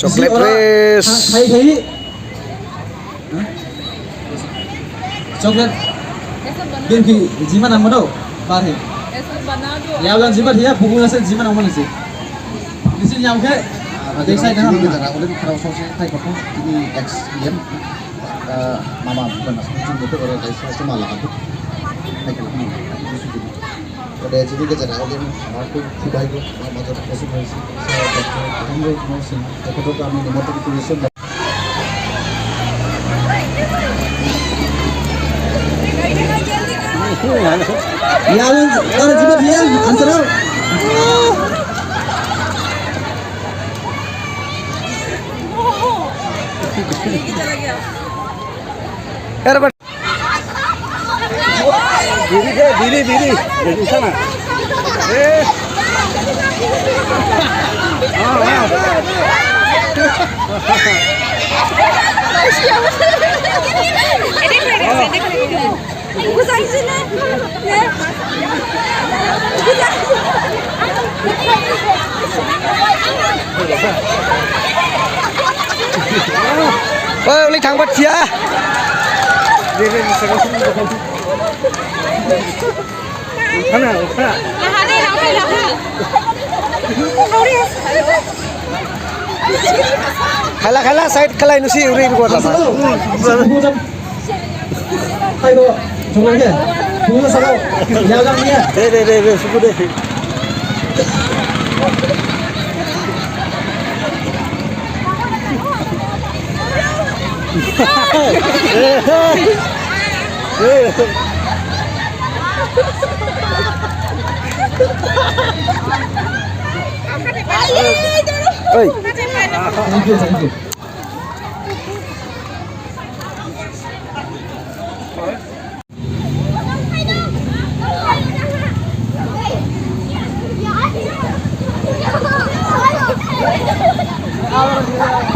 Chocolate race. Thấy chocolate game ki jiman ang mo ba he yaw lang jiman hiya buku na sa jiman ang mo nisi nisi yaw ke dek side na kita nak ulit kalau sosial tay ko ini XM mama bukan mas kucing itu orang tay saya cuma lah tu tay kalau ni ada jadi kita nak ulit aku sudah itu mama tu kasih kasih saya dokter kamu mau sih aku tu kami nomor tu tulisan yaw lang orang jiman hiya answer Yaar but. Diri. Jadi sana. Ulit thằng bắt chia. Khala side khalai nusi urin ko tama. tay ko chocolate ke buku sa ko yaw lang niya De suku de. Oi. thank you Hãy subscribe cho kênh Ghiền Mì Gõ để không bỏ lỡ